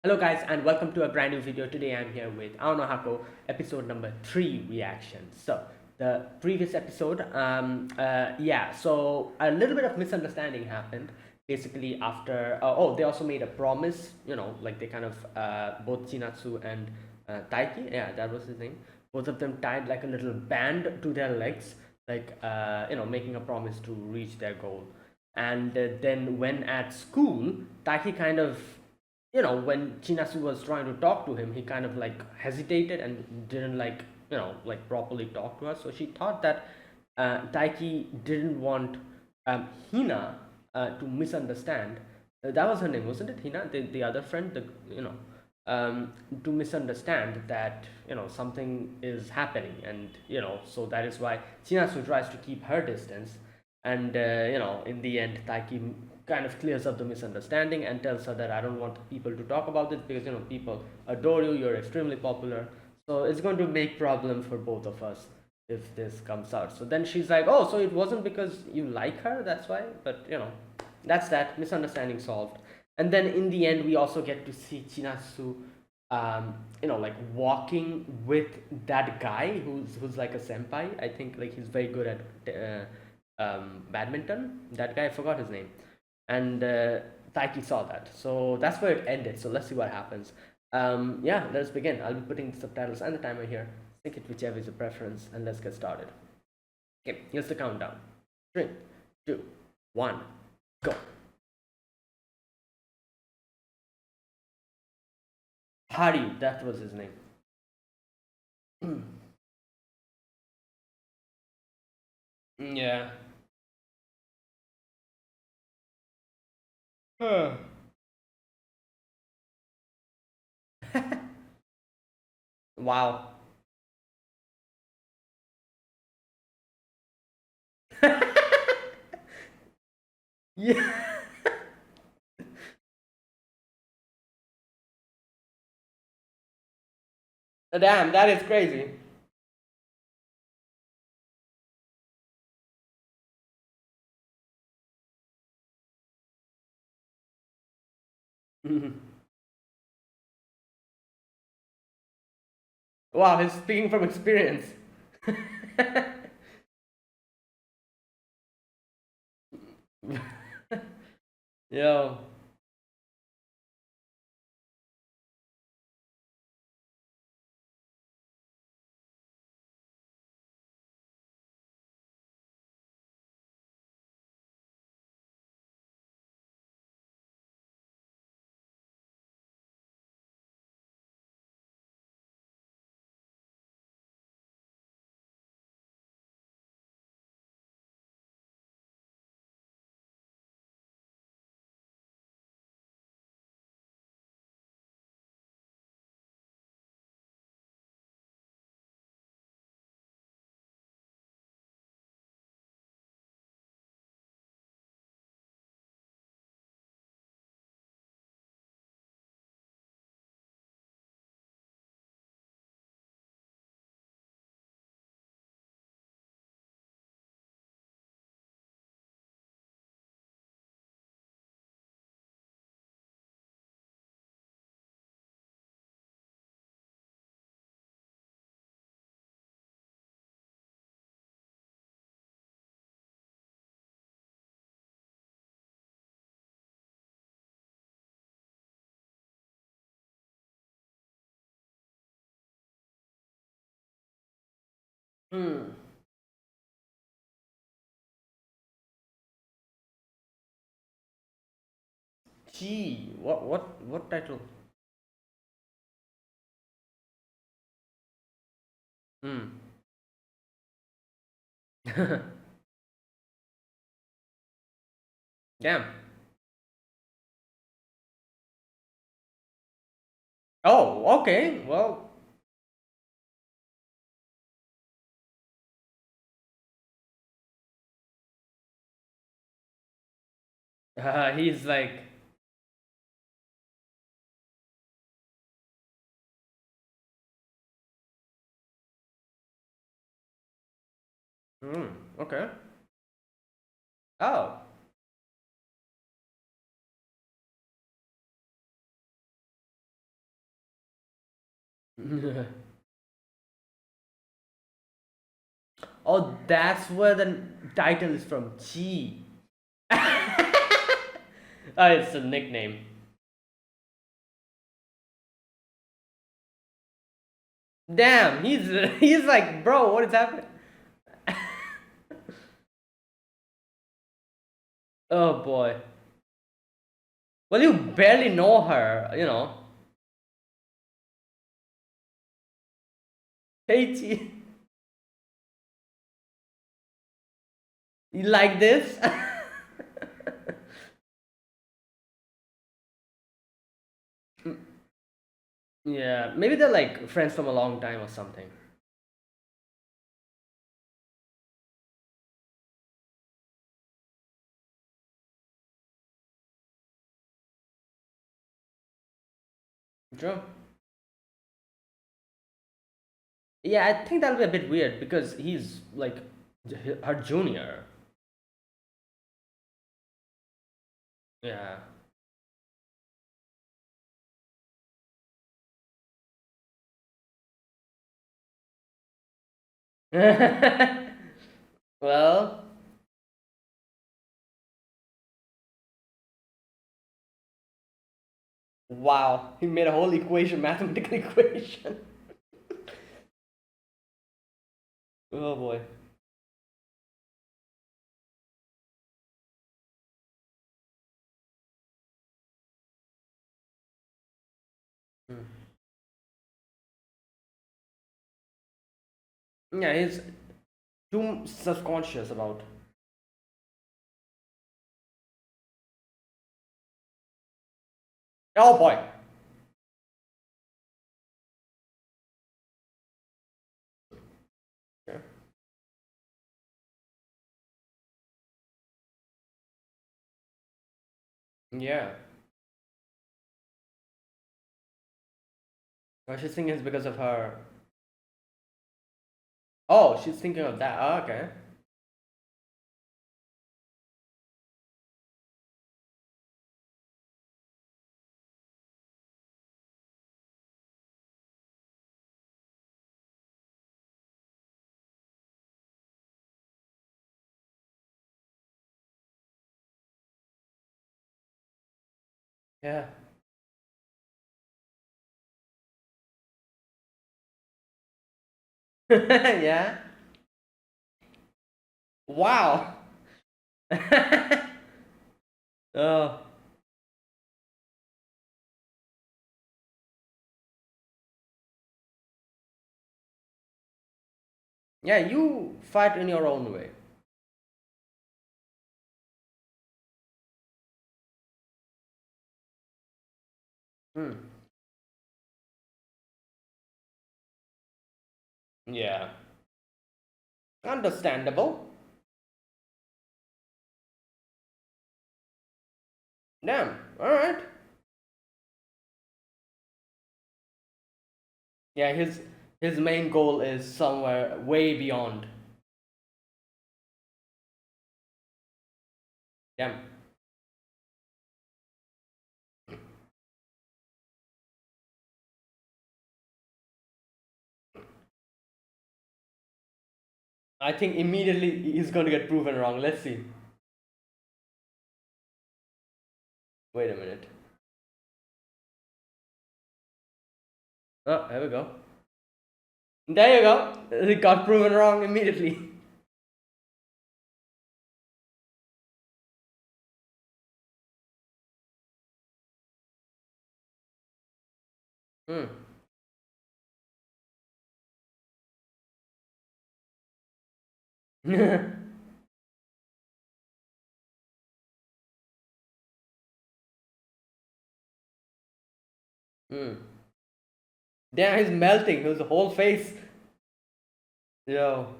Hello guys and welcome to a brand new video. Today I'm here with Hako, episode number 3 reaction. So the previous episode, so a little bit of misunderstanding happened. Basically after, they also made a promise, like they kind of, both Chinatsu and Taiki, yeah, that was his name. Both of them tied like a little band to their legs, like, making a promise to reach their goal. And then when at school, Taiki kind of when Chinasu was trying to talk to him, he kind of like hesitated and didn't like, properly talk to her. So she thought that Taiki didn't want Hina to misunderstand. That was her name, wasn't it? Hina, the other friend, to misunderstand that, something is happening. And, so that is why Chinasu tries to keep her distance. And, in the end, Taiki kind of clears up the misunderstanding and tells her that I don't want people to talk about this because people adore you, you're extremely popular, so it's going to make problem for both of us if this comes out. So then she's like, oh, so it wasn't because you like her, that's why. But that's that misunderstanding solved. And then in the end we also get to see Chinasu like walking with that guy who's like a senpai. I think like he's very good at badminton. That guy, I forgot his name. And Taiki saw that. So that's where it ended. So let's see what happens. Yeah, let's begin. I'll be putting the subtitles and the timer here. Sync it whichever is your preference, and let's get started. Okay, here's the countdown. 3, 2, 1, go. Hari, that was his name. Yeah. Huh. Wow. Yeah. Damn, that is crazy. Wow, he's speaking from experience. Yo. Hmm. Gee, what title? Hmm. Damn. Oh, okay. Well, he's like, okay. Oh, Oh, that's where the title is from. G. Oh, it's a nickname. Damn, he's like, bro, what is happening? Oh boy. Well, you barely know her, you know. Hey, G. You like this? Yeah, maybe they're like friends from a long time or something. True. Yeah, I think that'll be a bit weird because he's like her junior. Yeah. Well, wow, he made a whole equation, mathematical equation. Oh boy. Hmm. Yeah, he's too self-conscious about. Oh boy. Yeah. Yeah. Oh, she's thinking it's because of her. Oh, she's thinking of that. Oh, okay. Yeah. Yeah. Wow. Oh. Yeah, you fight in your own way. Hmm. Yeah. Understandable. Damn. All right. Yeah, his main goal is somewhere way beyond. Damn. I think immediately he's going to get proven wrong. Let's see. Wait a minute. Oh, there we go. There you go. He got proven wrong immediately. Hmm. Hmm. Damn, he's melting. His whole face. Yo.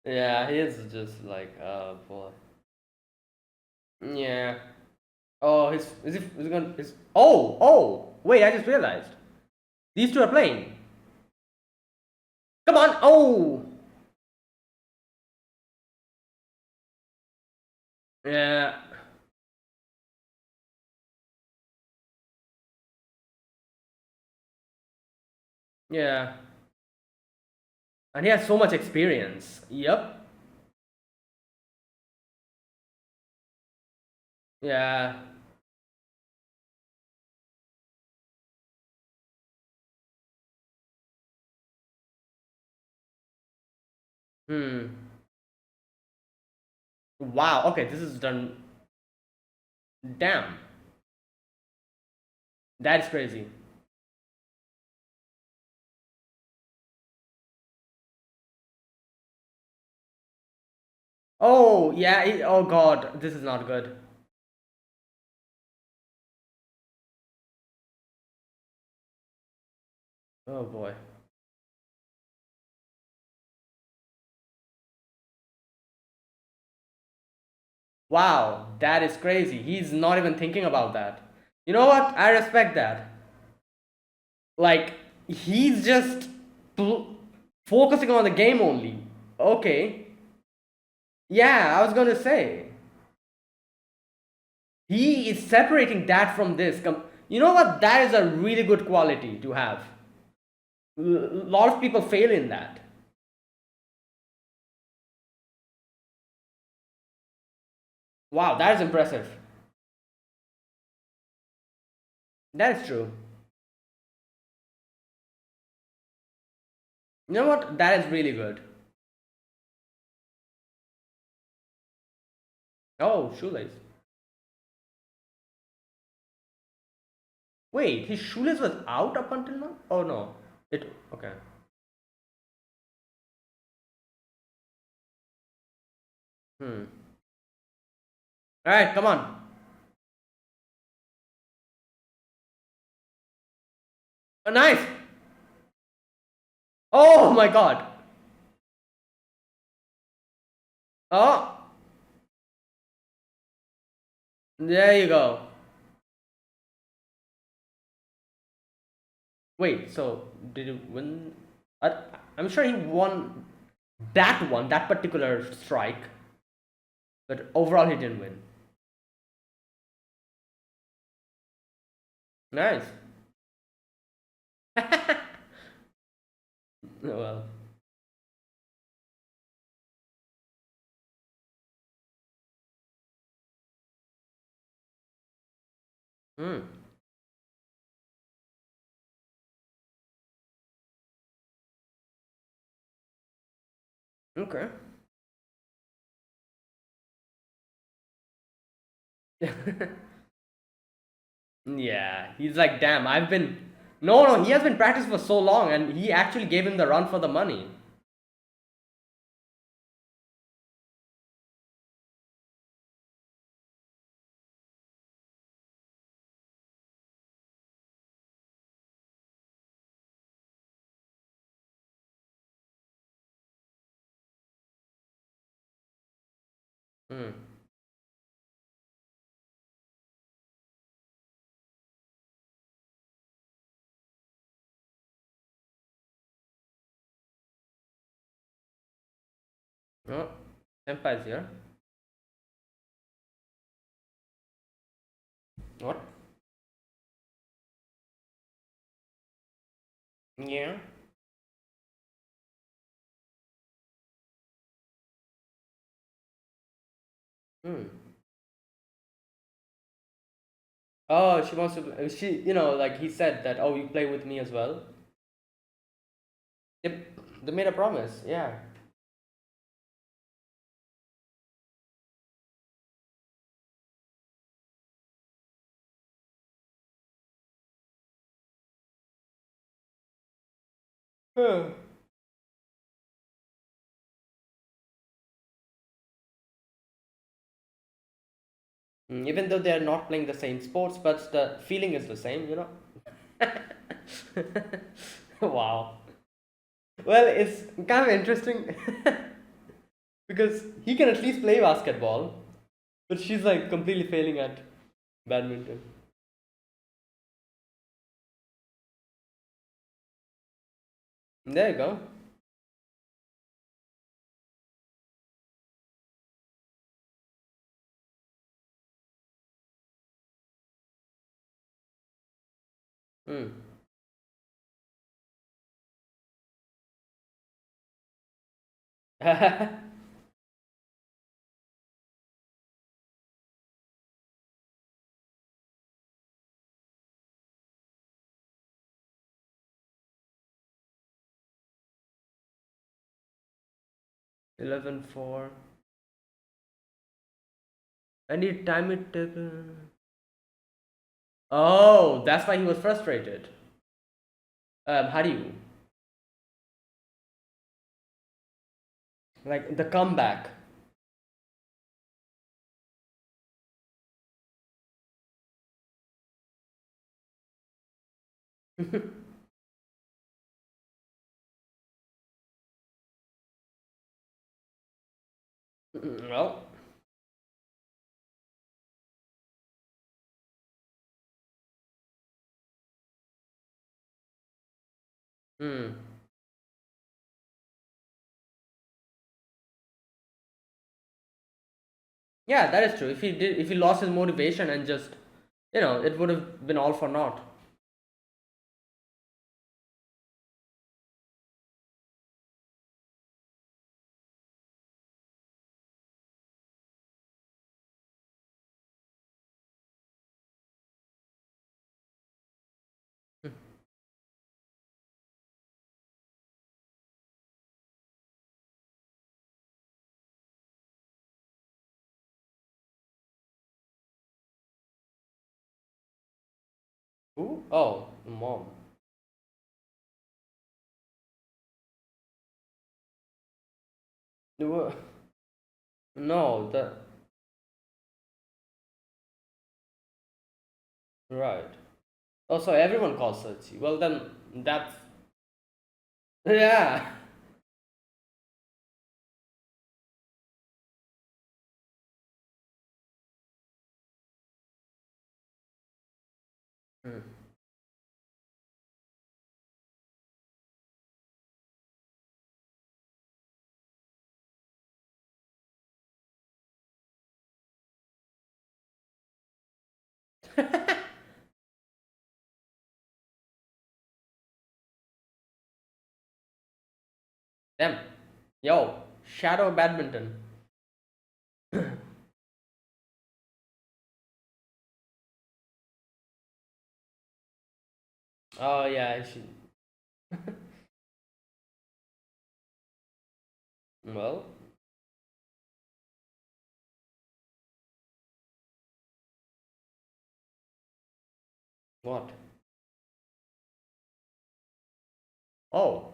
Yeah, he is just like, oh boy. Yeah. Oh, is he gonna? Oh, wait! I just realized these two are playing. Come on! Oh, Yeah, yeah. And he has so much experience. Yep. Yeah. Hmm. Wow. Okay, this is done. Damn. That's crazy. Oh, yeah. Oh, God. This is not good. Oh, boy. Wow. That is crazy. He's not even thinking about that. You know what? I respect that. Like, he's just focusing on the game only. Okay. Yeah, I was gonna say. He is separating that from this. You know what? That is a really good quality to have. A lot of people fail in that. Wow, that is impressive. That is true. You know what? That is really good. Oh, shoelace. Wait, his shoelace was out up until now? Oh no. It okay. Hmm. Alright, come on. A knife! Oh my god. Oh, there you go. Wait, so did he win? I, I'm sure he won that one, that particular strike, but overall he didn't win. Nice. Well, hmm. Okay. Yeah, he's like, damn, I've been. No, no, he has been practicing for so long, and he actually gave him the run for the money. Hmm. Oh, Senpai's here. What? Yeah. Hmm. Oh, she wants to. Like he said that. Oh, you play with me as well. They made a promise. Yeah. Hmm. Even though they are not playing the same sports, but the feeling is the same. Wow. Well, it's kind of interesting because he can at least play basketball, but she's like completely failing at badminton. There you go. Hmm. 11-4. Any time it took. Oh, that's why he was frustrated. How do you like the comeback? Well, hmm. Yeah, that is true. If he lost his motivation and just, it would have been all for naught. Who? Oh, the mom. No, no, the right. Oh, so everyone calls Sachi. Well, then that's yeah. Hmm. Them. Yo, shadow badminton. Oh yeah, she. Well, what? Oh,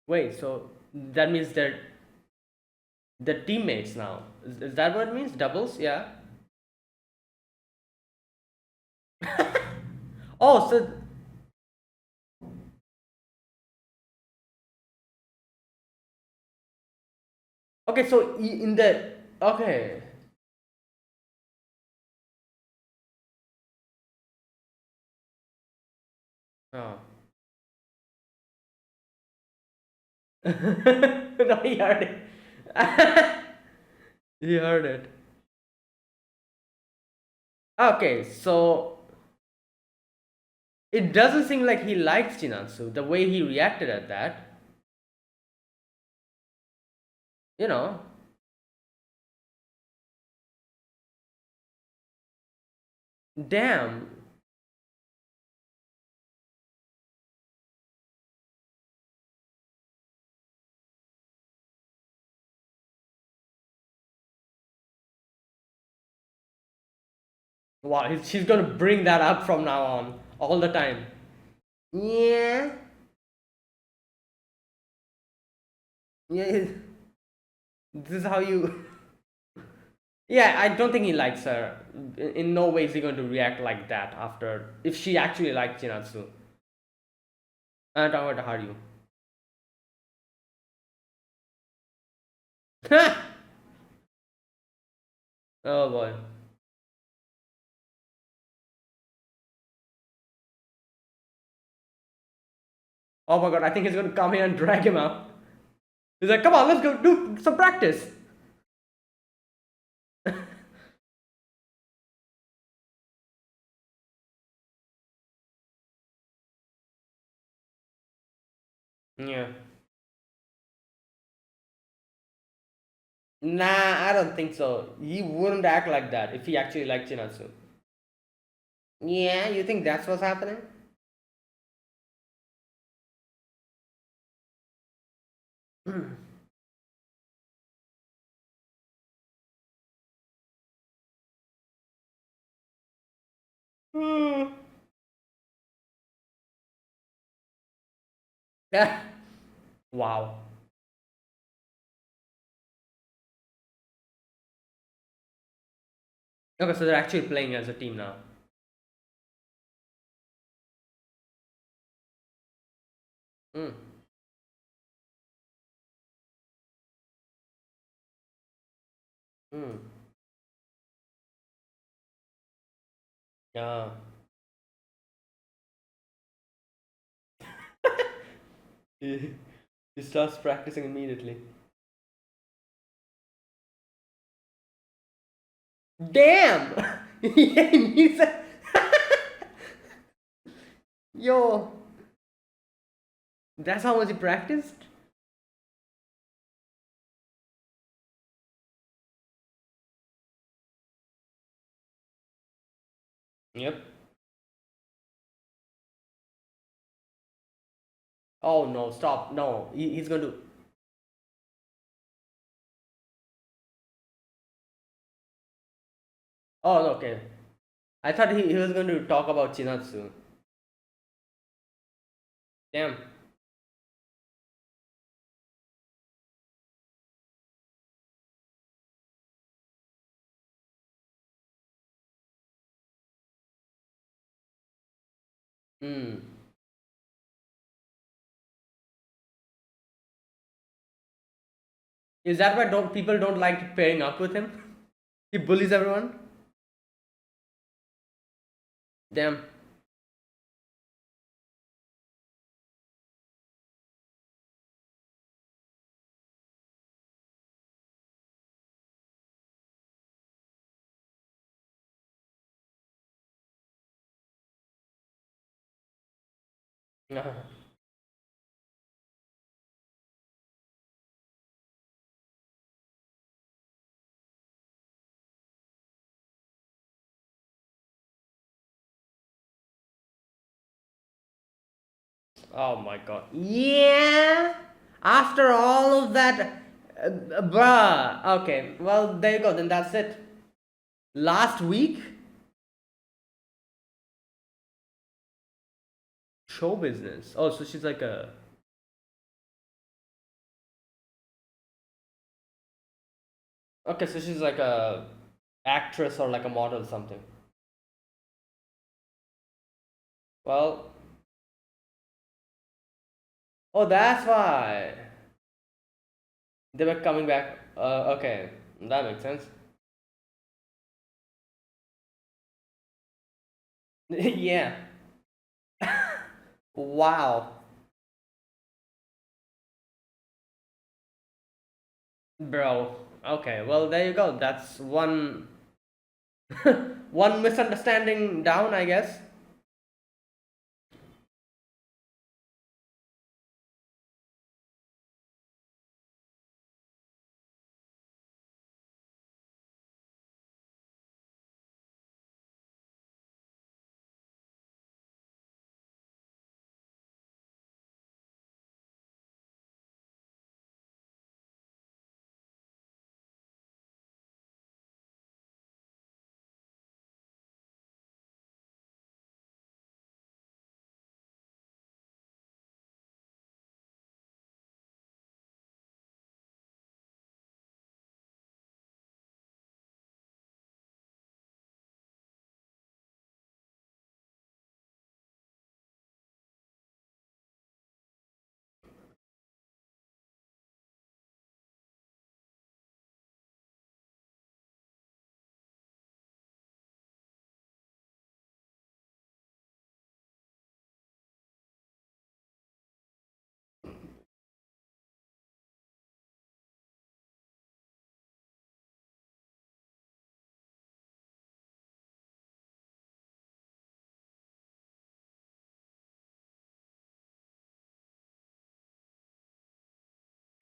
wait. So that means they're teammates now. Is that what it means? Doubles? Yeah. Oh, so okay. So in the okay. Oh. No, he heard it. He heard it. Okay, so it doesn't seem like he likes Chinatsu. The way he reacted at that, you know. Damn. Wow, she's gonna bring that up from now on all the time. Yeah. Yeah. This is how you. Yeah, I don't think he likes her. In no way is he going to react like that after if she actually likes Chinatsu. I'm talking about Haru. Oh boy. Oh my god, I think he's gonna come here and drag him up. He's like, come on, let's go do some practice. Yeah. Nah, I don't think so. He wouldn't act like that if he actually liked Chinatsu. Yeah, you think that's what's happening? Yeah. Wow. Okay, so they're actually playing as a team now. Mm. Mm. Yeah. He, he starts practicing immediately. Damn! Yeah, he's a... Yo, that's how much he practiced? Yep. Oh no, stop. No, he's going to. Oh, okay. I thought he was going to talk about Chinatsu. Damn. Hmm. Is that why don't people don't like pairing up with him? He bullies everyone? Damn. Oh my god. Yeah. After all of that, bruh. Okay. Well, there you go. Then that's it. Last week, show business. Oh, so she's like a. Okay, so she's like a actress or like a model or something. Well, oh, that's why they were coming back. Okay, that makes sense. Yeah. Wow, bro. Okay, well there you go. That's one one misunderstanding down, I guess.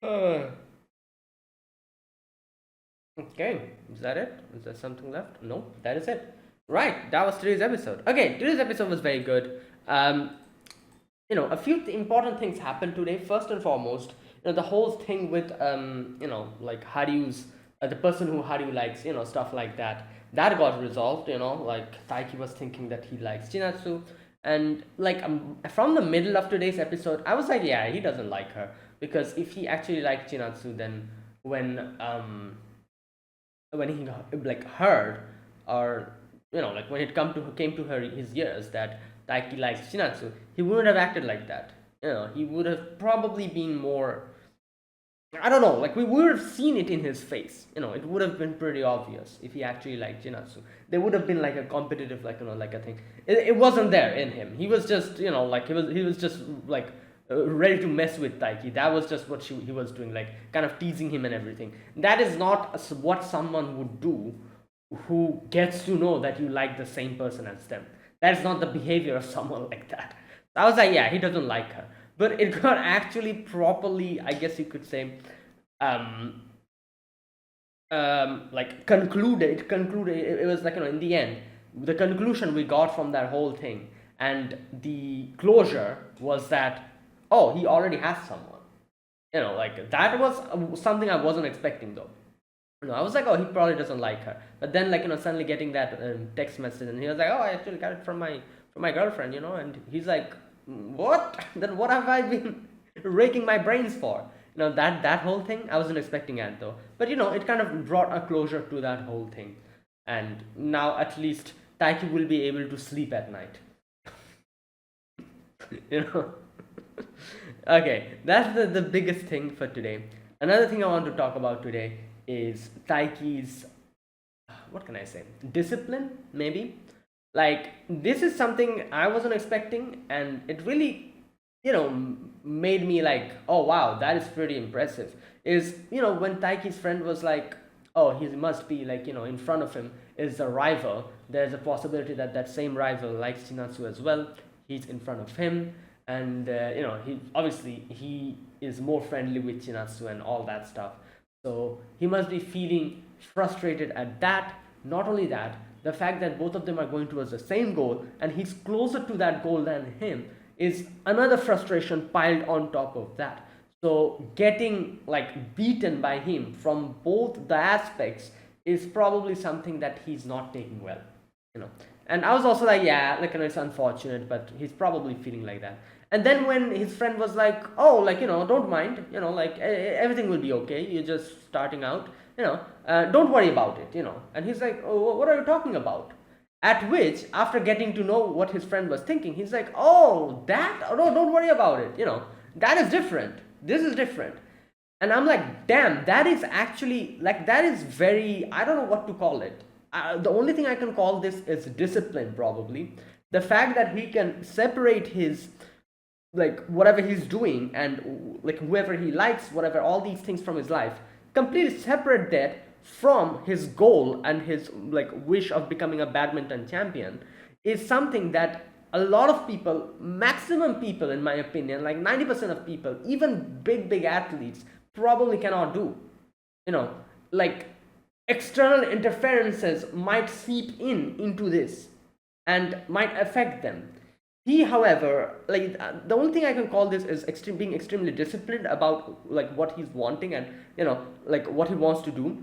Uh, okay, is that it? Is there something left? No, that is it. Right, that was today's episode. Okay, today's episode was very good. Um, a few important things happened today. First and foremost, the whole thing with like Haryu's the person who Haryu likes, stuff like that. That got resolved. Like Taiki was thinking that he likes Chinatsu, and like from the middle of today's episode, I was like, yeah, he doesn't like her, because if he actually liked Chinatsu, then when um when he like heard, or like when it came to her his ears that Taiki likes Shinatsu, he wouldn't have acted like that. He would have probably been more, I don't know, like we would have seen it in his face. It would have been pretty obvious if he actually liked Jinatsu. There would have been like a competitive, like like a thing. It wasn't there in him. He was just, like he was just like ready to mess with Taiki. That was just what he was doing, like kind of teasing him and everything. That is not what someone would do who gets to know that you like the same person as them. That's not the behavior of someone like that. I was like, yeah, he doesn't like her. But it got actually properly, I guess you could say, um, like concluded. It was like, in the end, the conclusion we got from that whole thing, and the closure was that, oh, he already has someone. Like that was something I wasn't expecting though. I was like, oh, he probably doesn't like her. But then, like, suddenly getting that text message, and he was like, oh, I actually got it from my girlfriend, and he's like, what? Then what have I been raking my brains for? That whole thing, I wasn't expecting it though. But it kind of brought a closure to that whole thing, and now at least Taiki will be able to sleep at night. you know. Okay, that's the biggest thing for today. Another thing I want to talk about today is Taiki's, what can I say, discipline, maybe. Like, this is something I wasn't expecting, and it really, made me like, oh wow, that is pretty impressive. Is, when Taiki's friend was like, oh, he must be like, in front of him is a rival. There's a possibility that that same rival likes Chinatsu as well. He's in front of him, and he obviously he is more friendly with Chinatsu and all that stuff. So he must be feeling frustrated at that. Not only that, the fact that both of them are going towards the same goal and he's closer to that goal than him is another frustration piled on top of that. So getting like beaten by him from both the aspects is probably something that he's not taking well, you know. And I was also like, yeah, like, it's unfortunate, but he's probably feeling like that. And then when his friend was like, oh, like, don't mind, like, everything will be okay. You're just starting out, don't worry about it, And he's like, oh, what are you talking about? At which, after getting to know what his friend was thinking, he's like, oh, that? Oh, no, don't worry about it, That is different. This is different. And I'm like, damn, that is actually, like, that is very, I don't know what to call it. The only thing I can call this is discipline, probably. The fact that he can separate his, like, whatever he's doing, and like whoever he likes, whatever, all these things from his life, completely separate that from his goal and his, like, wish of becoming a badminton champion, is something that a lot of people, maximum people in my opinion, like 90% of people, even big athletes, probably cannot do. Like, external interferences might seep into this and might affect them. He, however, like, the only thing I can call this is being extremely disciplined about, like, what he's wanting, and like what he wants to do.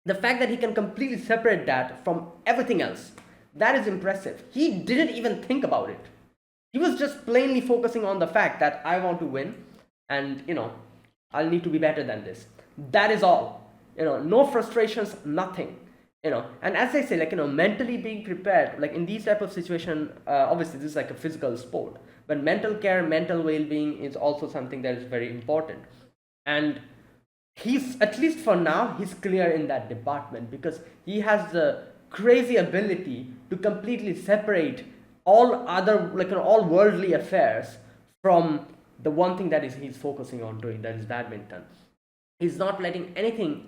The fact that he can completely separate that from everything else, that is impressive. He didn't even think about it. He was just plainly focusing on the fact that I want to win, and I'll need to be better than this. That is all. No frustrations, nothing. And as I say, like, mentally being prepared, like in these type of situation, obviously this is like a physical sport, but mental care, mental well-being is also something that is very important. And he's, at least for now, he's clear in that department, because he has the crazy ability to completely separate all other, like, all worldly affairs from the one thing that is he's focusing on doing, that is badminton. He's not letting anything,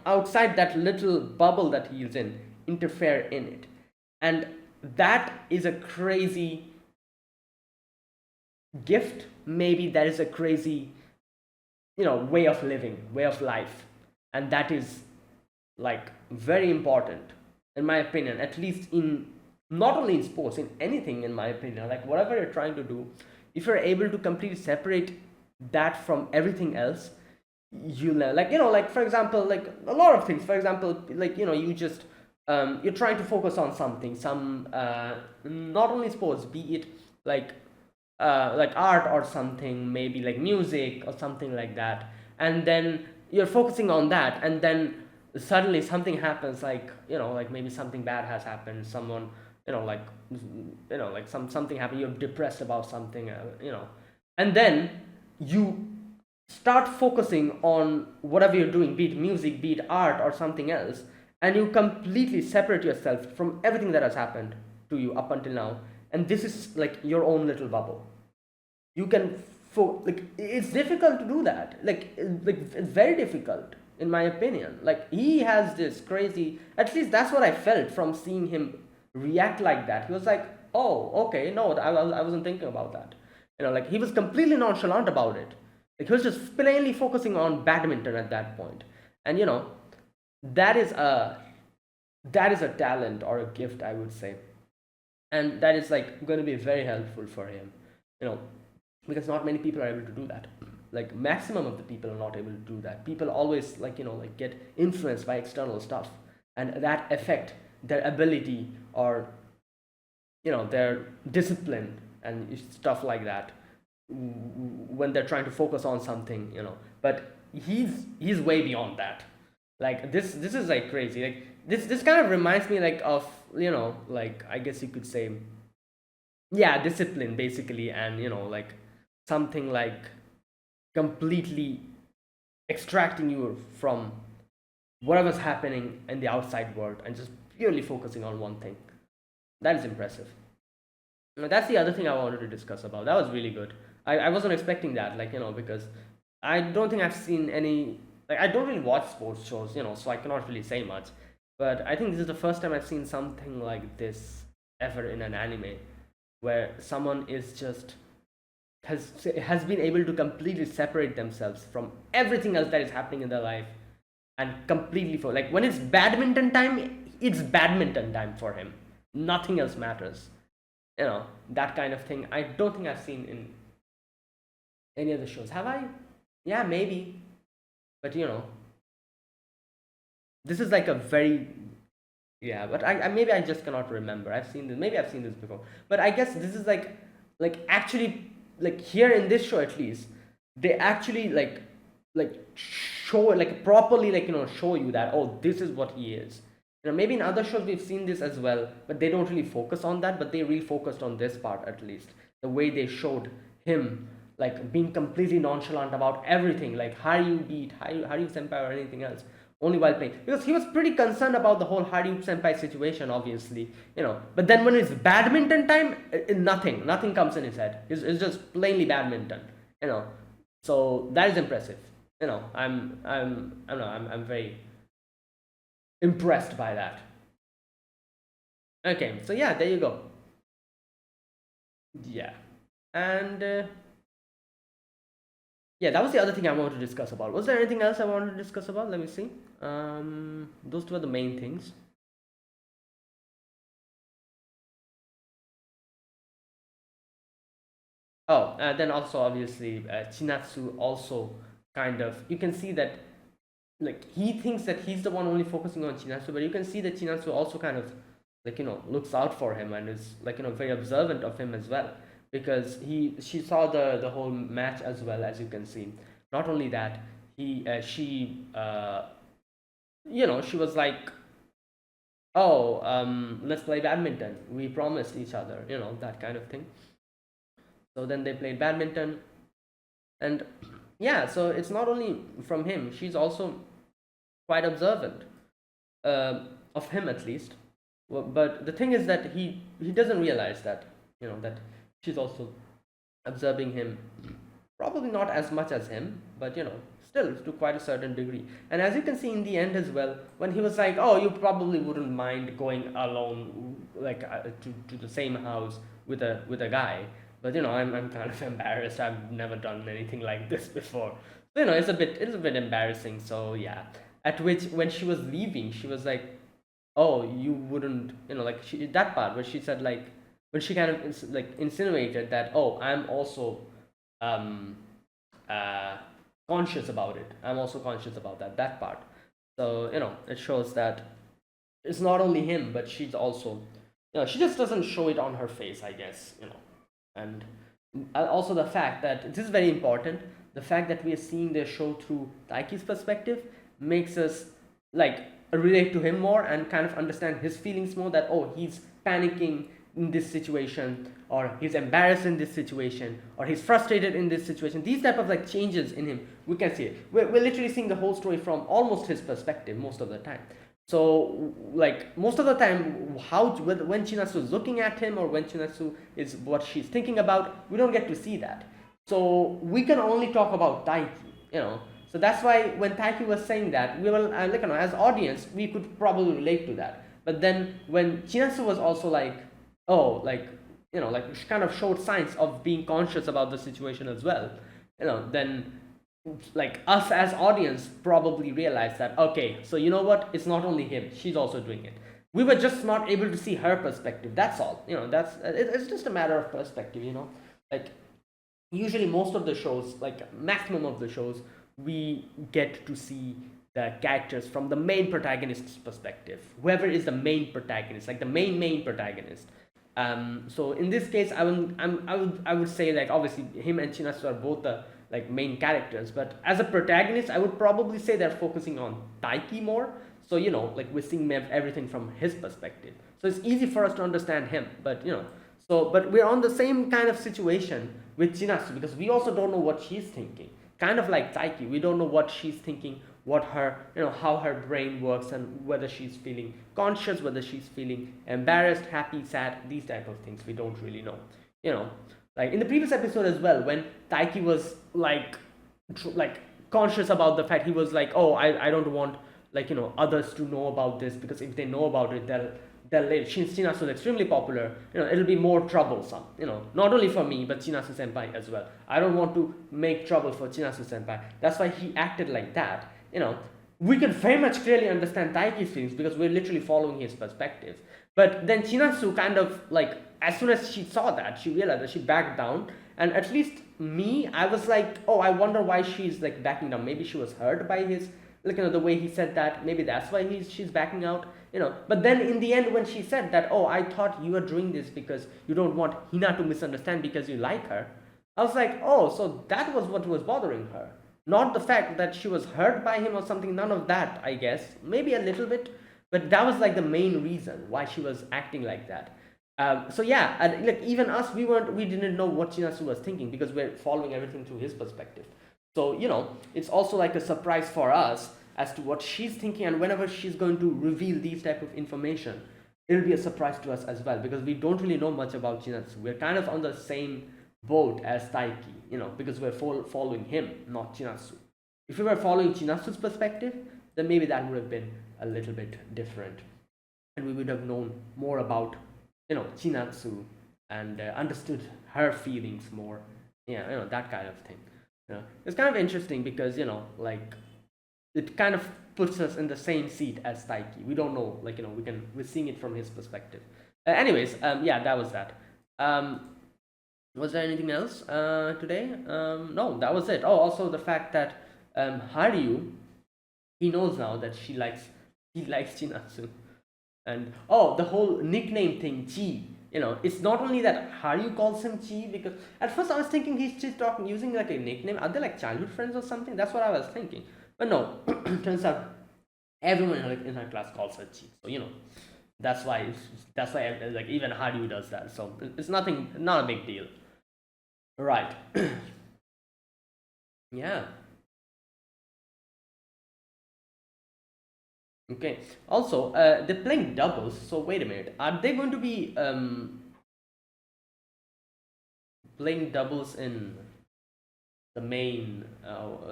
outside that little bubble that he's in, interfere in it. And that is a crazy gift. Maybe that is a crazy way of living, way of life. And that is like very important in my opinion, at least in not only in sports, in anything, in my opinion, like whatever you're trying to do, if you're able to completely separate that from everything else, you learn, like like for example, like a lot of things, for example, like you just you're trying to focus on something, some not only sports, be it like like art or something, maybe like music or something like that, and then you're focusing on that, and then suddenly something happens, like like maybe something bad has happened, someone like like something happened, you're depressed about something, and then you start focusing on whatever you're doing, be it music, be it art or something else, and you completely separate yourself from everything that has happened to you up until now, and this is like your own little bubble. You can like it's difficult to do that, like it's very difficult in my opinion. Like he has this crazy, at least that's what I felt from seeing him react like that. He was like, oh okay, no, I wasn't thinking about that. Like he was completely nonchalant about it. Like he was just plainly focusing on badminton at that point. And that is a that is a talent or a gift, I would say. And that is like going to be very helpful for him, you know because not many people are able to do that. Like maximum of the people are not able to do that. People always like like get influenced by external stuff, and that affect their ability, or their discipline and stuff like that, when they're trying to focus on something. But he's way beyond that. Like this is like crazy. Like this kind of reminds me like of like, I guess you could say, yeah, discipline basically. And like something like completely extracting you from whatever's happening in the outside world and just purely focusing on one thing. That is impressive. Now, that's the other thing I wanted to discuss about. That was really good. I wasn't expecting that, like, because I don't think I've seen any, like, I don't really watch sports shows, so I cannot really say much. But I think this is the first time I've seen something like this ever in an anime, where someone is just has been able to completely separate themselves from everything else that is happening in their life, and completely for, like, when it's badminton time, it's badminton time for him. Nothing else matters. That kind of thing. I don't think I've seen in any other shows. Have I? Yeah, maybe. But this is like a very, yeah. But I maybe I just cannot remember. I've seen this. Maybe I've seen this before. But I guess this is like actually, like, here in this show at least, they actually like show, like, properly, like, show you that, oh, this is what he is. Maybe in other shows we've seen this as well, but they don't really focus on that. But they really focused on this part, at least the way they showed him, like, being completely nonchalant about everything, like Haryu beat Haryu senpai or anything else, only while playing, because he was pretty concerned about the whole Haryu senpai situation, obviously. But then when it's badminton time, nothing comes in his head. It's just plainly badminton. So that is impressive. I don't know, I'm very impressed by that. Okay, so yeah, there you go. Yeah. And yeah, that was the other thing I wanted to discuss about. Was there anything else I wanted to discuss about? Let me see. Those two are the main things. Oh, then also obviously Chinatsu also kind of, you can see that, like, he thinks that he's the one only focusing on Chinatsu, but you can see that Chinatsu also kind of, like, looks out for him, and is, like, very observant of him as well, because she saw the whole match as well, as you can see. Not only that, he she she was like, oh, let's play badminton, we promised each other, that kind of thing. So then they played badminton. And yeah, so it's not only from him, she's also quite observant, of him at least. Well, but the thing is that he doesn't realize that, that she's also observing him, probably not as much as him, but still to quite a certain degree. And as you can see in the end as well, when he was like, oh, you probably wouldn't mind going alone, like, to the same house with a guy, but I'm kind of embarrassed, I've never done anything like this before. So, it's a bit embarrassing. So yeah, at which when she was leaving, she was like, "Oh, you wouldn't," like that part where she said like when she kind of like insinuated that, "Oh, I'm also um uh conscious about it. I'm also conscious about that part." So it shows that it's not only him, but she's also, she just doesn't show it on her face, I guess. And also the fact that this is very important, the fact that we are seeing the show through Taiki's perspective makes us like relate to him more and kind of understand his feelings more, that oh, he's panicking in this situation, or he's embarrassed in this situation, or he's frustrated in this situation. These type of like changes in him, we can see it. We're literally seeing the whole story from almost his perspective most of the time. So like most of the time, how when Chinatsu is looking at him, or when Chinatsu is what she's thinking about, we don't get to see that. So we can only talk about Taiki, so that's why when Taiki was saying that, we will like, as audience we could probably relate to that. But then when Chinatsu was also like, oh, like, like she kind of showed signs of being conscious about the situation as well, then like us as audience probably realized that, okay, so you know what, it's not only him, she's also doing it. We were just not able to see her perspective, that's all. It's just a matter of perspective. Like usually most of the shows, like maximum of the shows, we get to see the characters from the main protagonist's perspective, whoever is the main protagonist, like the main protagonist. So in this case, I would say, like, obviously him and Chinatsu are both the like main characters, but as a protagonist, I would probably say they're focusing on Taiki more. So like we're seeing everything from his perspective, so it's easy for us to understand him. But but we're on the same kind of situation with Chinatsu, because we also don't know what she's thinking. Kind of like Taiki, we don't know what she's thinking, what her, how her brain works, and whether she's feeling conscious, whether she's feeling embarrassed, happy, sad, these type of things we don't really know. You know, like in the previous episode as well, when Taiki was like like conscious about the fact, he was like, oh, I don't want, like, others to know about this, because if they know about it, they'll leave. Chinasu is extremely popular, it'll be more troublesome, not only for me, but Chinasu senpai as well. I don't want to make trouble for Chinasu senpai. That's why he acted like that. We can very much clearly understand Taiki's feelings, because we're literally following his perspective. But then Chinasu kind of like, as soon as she saw that, she realized that, she backed down. And at least me, I was like, oh, I wonder why she's like backing down. Maybe she was hurt by his, like, the way he said that. Maybe that's why she's backing out. But then in the end, when she said that, oh, I thought you were doing this because you don't want Hina to misunderstand because you like her, I was like, oh, so that was what was bothering her, not the fact that she was hurt by him or something. None of that, I guess. Maybe a little bit, but that was like the main reason why she was acting like that. So yeah, and like even us, we didn't know what Chinasu was thinking, because we're following everything through his perspective. So it's also like a surprise for us as to what she's thinking, and whenever she's going to reveal these type of information, it'll be a surprise to us as well, because we don't really know much about Chinatsu. We're kind of on the same boat as Taiki, because we're following him, not Chinatsu. If we were following Chinatsu's perspective, then maybe that would have been a little bit different, and we would have known more about Chinatsu, and understood her feelings more. Yeah, that kind of thing. It's kind of interesting, because like it kind of puts us in the same seat as Taiki. We don't know, like, we're seeing it from his perspective. Anyways, yeah, that was that. Was there anything else today? No, that was it. Oh, also the fact that Haryu, he knows now that he likes Chinatsu. And oh, the whole nickname thing, Chi. It's not only that Haryu calls him Chi, because at first I was thinking he's just talking using like a nickname. Are they like childhood friends or something? That's what I was thinking. But no, turns out everyone in her class calls her Chi. So that's why like even Haryu does that. So it's nothing, not a big deal, right? Yeah. Okay. Also, they're playing doubles. So wait a minute. Are they going to be playing doubles in the main,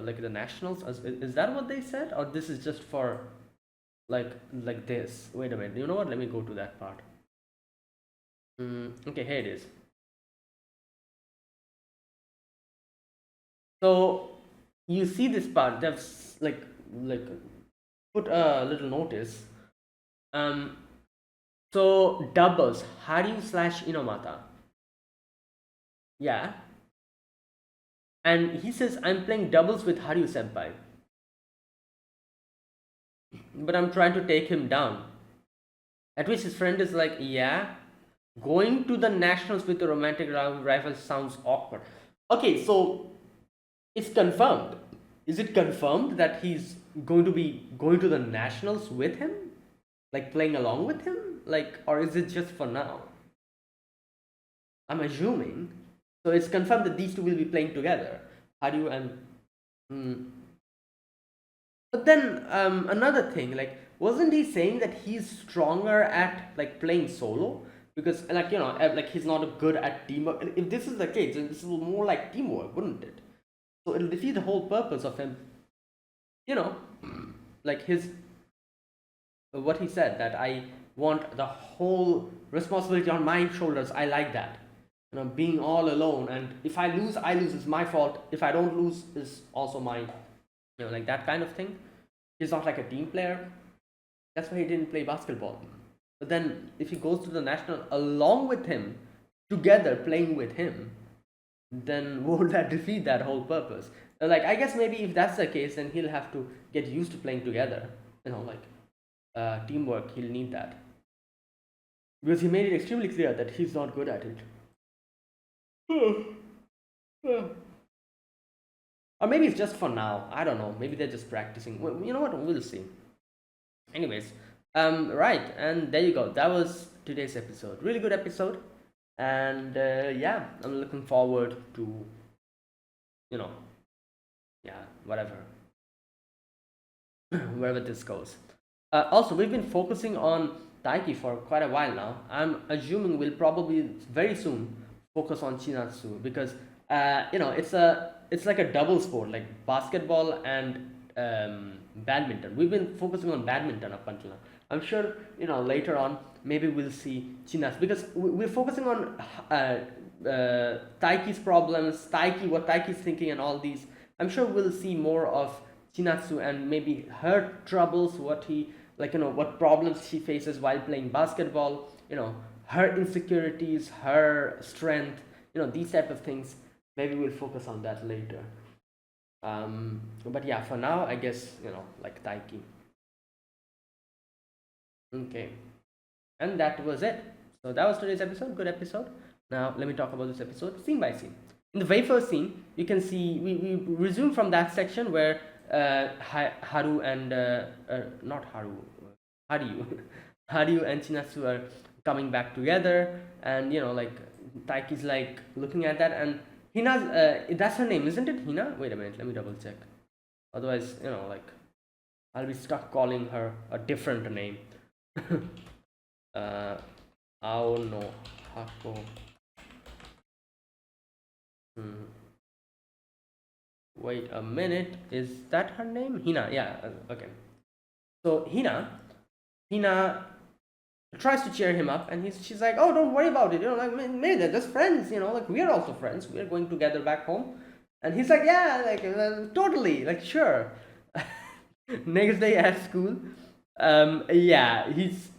like the nationals? Is that what they said, or this is just for like this? Wait a minute. You know what? Let me go to that part. Okay, here it is. So you see this part. They've like put a little notice. Um, so doubles Haryu slash Inomata. Yeah, and he says I'm playing doubles with Haryu senpai, but I'm trying to take him down. At which his friend is like, yeah, going to the nationals with a romantic rival sounds awkward. Okay, so it's confirmed. Is it confirmed that he's going to be going to the nationals with him? Like playing along with him? Like, or is it just for now? I'm assuming. So it's confirmed that these two will be playing together. Haru and. Hmm. But then another thing, like, wasn't he saying that he's stronger at like playing solo? Because like like he's not good at teamwork. And if this is the case, then this is more like teamwork, wouldn't it? So it'll defeat the whole purpose of him. You know, like his what he said that I want the whole responsibility on my shoulders. I like that. Being all alone, and if I lose, I lose. It's my fault. If I don't lose, is also my, like that kind of thing. He's not like a team player. That's why he didn't play basketball. But then, if he goes to the national along with him, together playing with him, then won't that defeat that whole purpose? Like, I guess maybe if that's the case, then he'll have to get used to playing together. Like teamwork. He'll need that because he made it extremely clear that he's not good at it. Or maybe it's just for now. I don't know. Maybe they're just practicing. Well, you know what? We'll see. Anyways, right, and there you go. That was today's episode. Really good episode, and yeah, I'm looking forward to, you know, yeah, whatever, wherever this goes. Also, we've been focusing on Taiki for quite a while now. I'm assuming we'll probably very soon focus on Chinatsu because it's like a double sport, like basketball and badminton. We've been focusing on badminton up until now. I'm sure later on maybe we'll see Chinatsu because we're focusing on Taiki's problems, what Taiki's thinking, and all these. I'm sure we'll see more of Chinatsu and maybe her troubles, what problems she faces while playing basketball, her insecurities, her strength, these type of things. Maybe we'll focus on that later. But yeah, for now, I guess, like Taiki. Okay. And that was it. So that was today's episode. Good episode. Now, let me talk about this episode scene by scene. In the very first scene, you can see we resume from that section where Haru and not Haru, Haryu, Haryu and Chinatsu are coming back together, and like Taiki's like looking at that, and Hina's that's her name, isn't it? Hina? Wait a minute, let me double check. Otherwise, like I'll be stuck calling her a different name. Ao no Hako. Wait a minute, is that her name? Hina, yeah, okay. So Hina tries to cheer him up, and she's like, "Oh, don't worry about it. Like maybe they're just friends. Like we're also friends. We're going together back home." And he's like, "Yeah, like totally, like sure." Next day at school, yeah, he's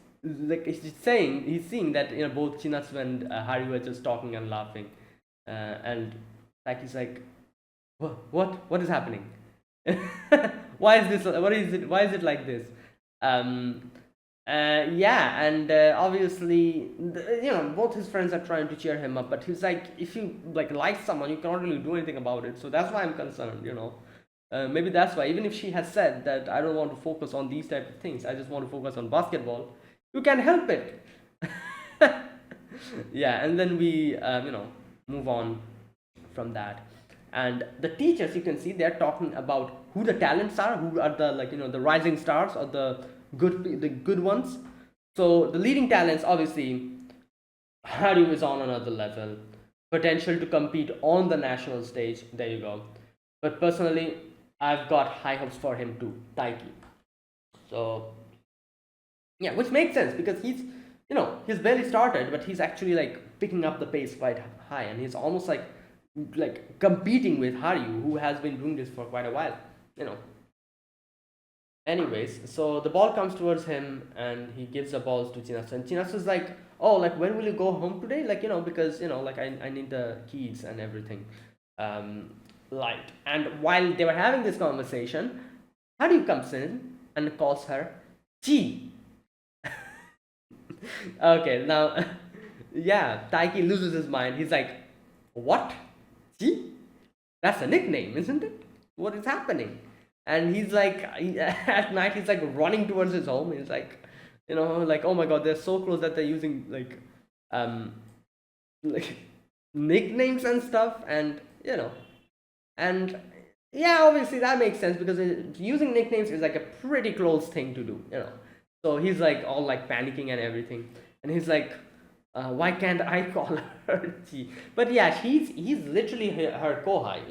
seeing that both Chinatsu and Haru are just talking and laughing, and like he's like, what is happening? Why is this? What is it? Why is it like this? Yeah, and obviously, both his friends are trying to cheer him up, but he's like, if you like someone, you cannot really do anything about it. So that's why I'm concerned. Maybe that's why. Even if she has said that I don't want to focus on these type of things, I just want to focus on basketball. You can help it. Yeah, and then we move on from that, and the teachers, you can see, they're talking about who the talents are, who are the the rising stars, or the good ones. So the leading talents, obviously, Haru is on another level, potential to compete on the national stage. There you go. But personally, I've got high hopes for him too, Taiki. So yeah, which makes sense because he's barely started, but he's actually like picking up the pace quite high, and he's almost like like competing with Haryu, who has been doing this for quite a while. You know. Anyways, so the ball comes towards him, and he gives the balls to Chinatsu, and Chinatsu's like, "Oh, like when will you go home today? Like because like I need the keys and everything." Um, like, and while they were having this conversation, Haryu comes in and calls her Chi. Okay, now, yeah, Taiki loses his mind. He's like, "What? Chi? That's a nickname, isn't it? What is happening?" And he's like, at night, he's like running towards his home. He's like, like, oh my god, they're so close that they're using um, like nicknames and stuff, and and yeah, obviously that makes sense because using nicknames is like a pretty close thing to do. So he's like all like panicking and everything, and he's like, why can't I call her Chi? But yeah, he's literally her kohai,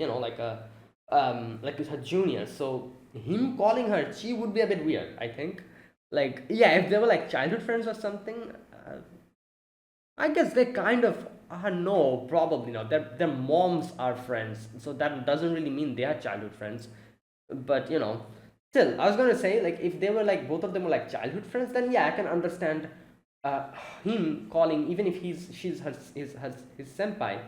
like with her junior. So him calling her Chi would be a bit weird, I think. Like, yeah, if they were like childhood friends or something, I guess they kind of no, probably not. Their moms are friends, so that doesn't really mean they are childhood friends. But still, I was gonna say, like, if they were like both of them were like childhood friends, then yeah, I can understand uh, him calling, even if she's his senpai.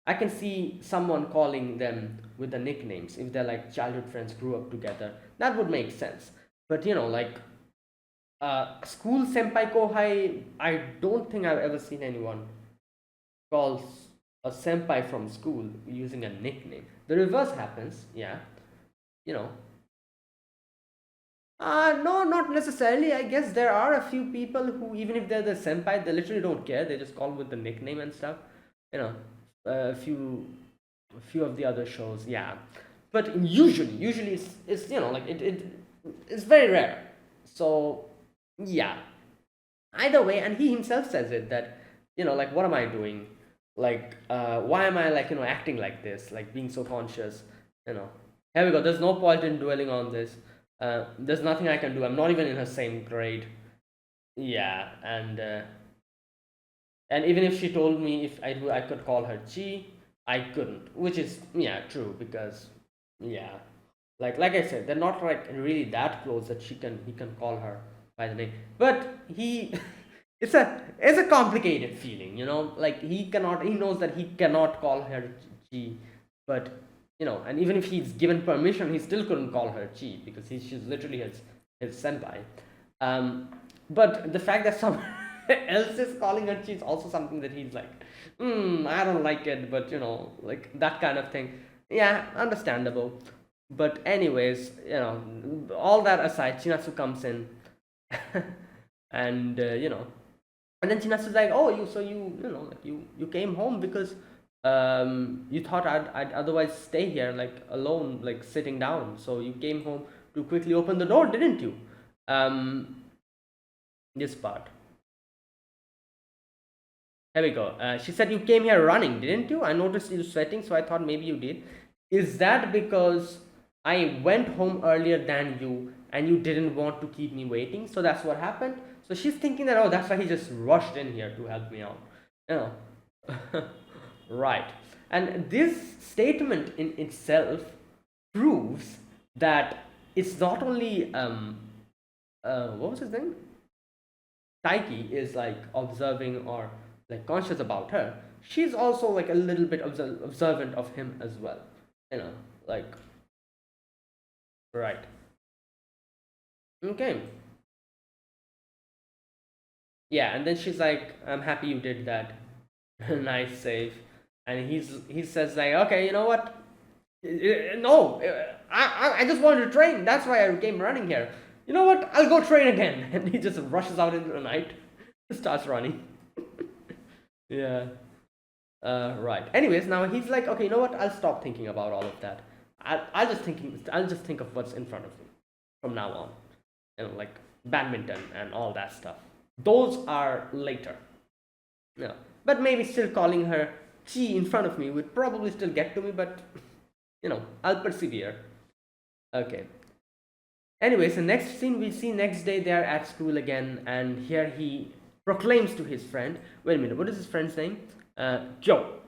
I can see someone calling them with the nicknames if they're like childhood friends, grew up together. That would make sense. But like school senpai kohai, I don't think I've ever seen anyone call a senpai from school using a nickname. The reverse happens, yeah. You know, no, not necessarily. I guess there are a few people who, even if they're the senpai, they literally don't care. They just call with the nickname and stuff. You know, a few of the other shows, yeah. But usually it's like it's very rare. So yeah. Either way, and he himself says it that like what am I doing? Like why am I like acting like this? Like being so conscious. You know. Here we go. There's no point in dwelling on this. There's nothing I can do. I'm not even in her same grade. Yeah, and even if she told me if I could call her Chi, I couldn't. Which is yeah true because yeah, like I said, they're not like really that close that he can call her by the name. But he, it's a complicated feeling, Like he knows that he cannot call her Chi, but and even if he's given permission, he still couldn't call her Chi because she's literally his senpai. But the fact that someone else is calling her Chi is also something that he's like, I don't like it, but like that kind of thing. Yeah, understandable. But anyways, all that aside, Chinatsu comes in, and and then Chinatsu's like, oh, like you came home because you thought I'd otherwise stay here like alone, like sitting down. So you came home to quickly open the door, didn't you? Um, this part. Here we go. She said you came here running, didn't you? I noticed you sweating, so I thought maybe you did. Is that because I went home earlier than you and you didn't want to keep me waiting? So that's what happened. So she's thinking that, oh, that's why he just rushed in here to help me out. You know. Right. And this statement in itself proves that it's not only what was his name? Taiki is like observing or like conscious about her. She's also like a little bit observant of him as well. Like right. Okay. Yeah, and then she's like, "I'm happy you did that. Nice save." And he says like, "Okay, you know what? No, I just wanted to train. That's why I came running here. You know what? I'll go train again." And he just rushes out into the night, starts running. Yeah. Right. Anyways, now he's like, okay, you know what? I'll stop thinking about all of that. I'll just think of what's in front of me from now on. Like badminton and all that stuff. Those are later. Yeah. But maybe still calling her Chi in front of me would probably still get to me, but I'll persevere. Okay. Anyways, the next scene we see next day they're at school again, and here he proclaims to his friend. Wait a minute, what is his friend's name? Joe.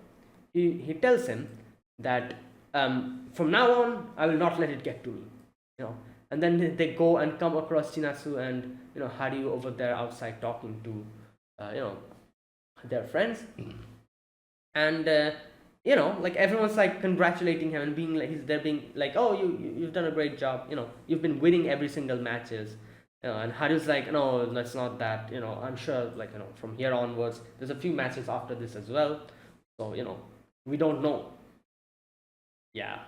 He tells him that from now on I will not let it get to me, you know. And then they go and come across Chinatsu and Haru over there outside talking to their friends, and like everyone's like congratulating him and being like they're being like, oh, you've done a great job, you've been winning every single matches, and Haru's like, no, that's not that, I'm sure, like, from here onwards there's a few matches after this as well, so we don't know. Yeah.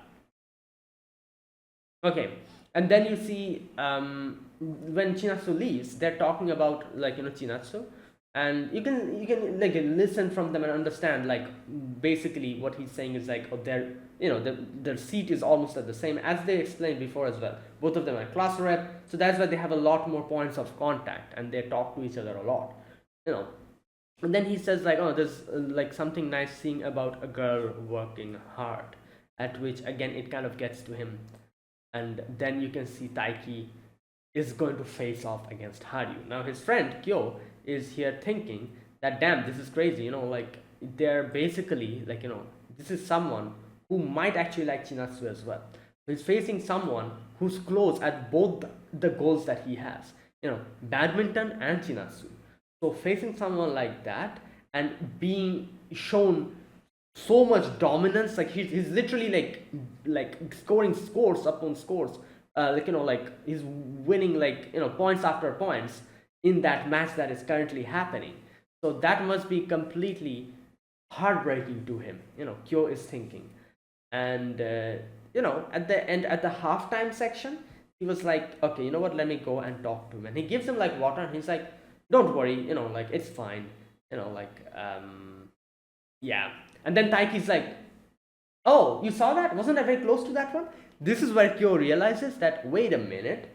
Okay. And then you see, when Chinatsu leaves, they're talking about, like, Chinatsu, and you can like listen from them and understand, like, basically what he's saying is like, oh, their seat is almost at the same as they explained before as well. Both of them are class rep, so that's why they have a lot more points of contact and they talk to each other a lot, you know. And then he says like, oh, there's like something nice seeing about a girl working hard, at which again it kind of gets to him. And then you can see Taiki is going to face off against Haru. Now his friend Kyo is here thinking that, damn, this is crazy, like they're basically like, this is someone who might actually like Chinatsu as well. He's facing someone who's close at both the goals that he has, badminton and Chinatsu. So facing someone like that and being shown so much dominance, like he's literally like scoring scores upon scores, like, like he's winning, like, points after points in that match that is currently happening. So that must be completely heartbreaking to him, Kyo is thinking. And at the end, at the halftime section, he was like, okay, you know what, let me go and talk to him. And he gives him like water and he's like, don't worry, like it's fine, like, yeah. And then Taiki's like, oh, you saw that? Wasn't I very close to that one? This is where Kyo realizes that, wait a minute,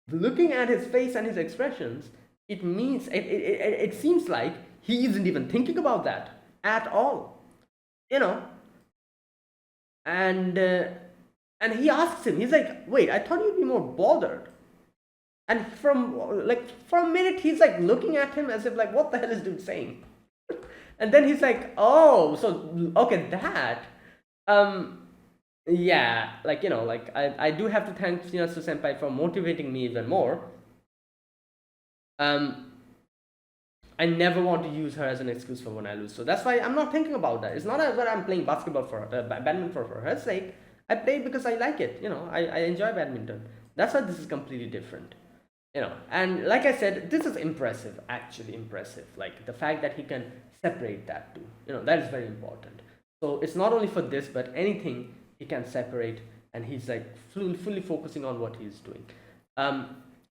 looking at his face and his expressions, it means it seems like he isn't even thinking about that at all, you know. And he asks him, he's like, wait, I thought you'd be more bothered. And from like for a minute he's like looking at him as if like, what the hell is dude saying? And then he's like, oh, so okay, that. um yeah, like, like I do have to thank Shinasu senpai for motivating me even more. um I never want to use her as an excuse for when I lose, so that's why I'm not thinking about that. It's not that I'm playing basketball for badminton for her sake. I play because I like it, I enjoy badminton. That's why this is completely different, and like I said, this is impressive, actually impressive, like the fact that he can separate that too, that is very important. So it's not only for this but anything he can separate, and he's like fully focusing on what he's doing.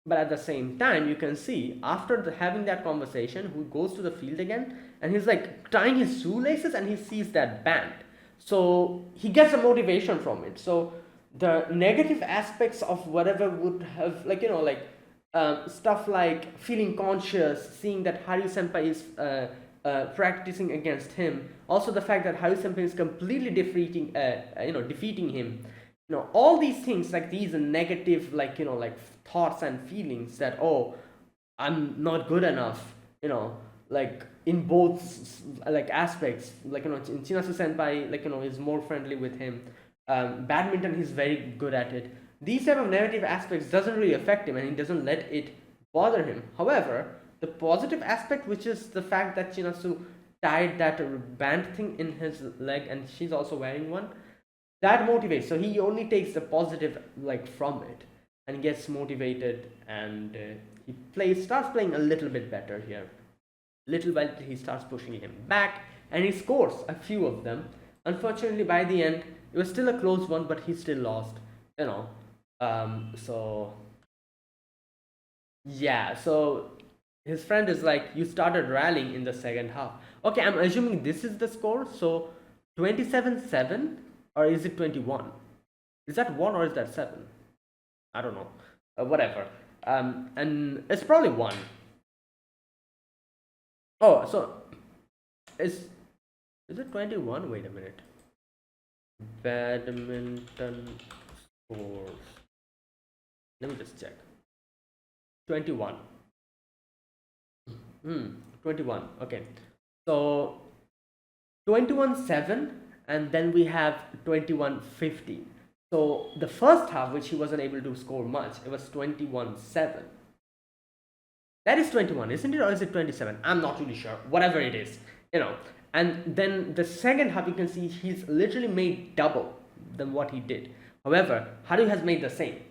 But at the same time, you can see after having that conversation, who goes to the field again and he's like tying his shoelaces and he sees that band, so he gets a motivation from it. So the negative aspects of whatever would have, like, like stuff like feeling conscious, seeing that Haru senpai is practicing against him, also the fact that Haru senpai is completely defeating him, all these things, like these negative, like, like thoughts and feelings that, oh, I'm not good enough, like in both like aspects, like, in Chinasu senpai, like, is more friendly with him. Badminton, he's very good at it. These type of negative aspects doesn't really affect him and he doesn't let it bother him. However, the positive aspect, which is the fact that Chinasu tied that band thing in his leg and she's also wearing one, that motivates. So he only takes the positive, like, from it and gets motivated, and he starts playing a little bit better here. Little by little he starts pushing him back and he scores a few of them. Unfortunately, by the end it was still a close one, but he still lost, so yeah. So his friend is like, you started rallying in the second half. Okay, I'm assuming this is the score. So 27-7, or is it 21? Is that 1 or is that 7? I don't know. Whatever. And it's probably 1. Oh, so is it 21? Wait a minute. Badminton scores. Let me just check. 21. 21. Okay. So 21-7, and then we have 21-15. So the first half, which he wasn't able to score much, it was 21-7. That is 21, isn't it? Or is it 27? I'm not really sure. Whatever it is, you know. And then the second half, you can see he's literally made double than what he did. However, Haru has made the same,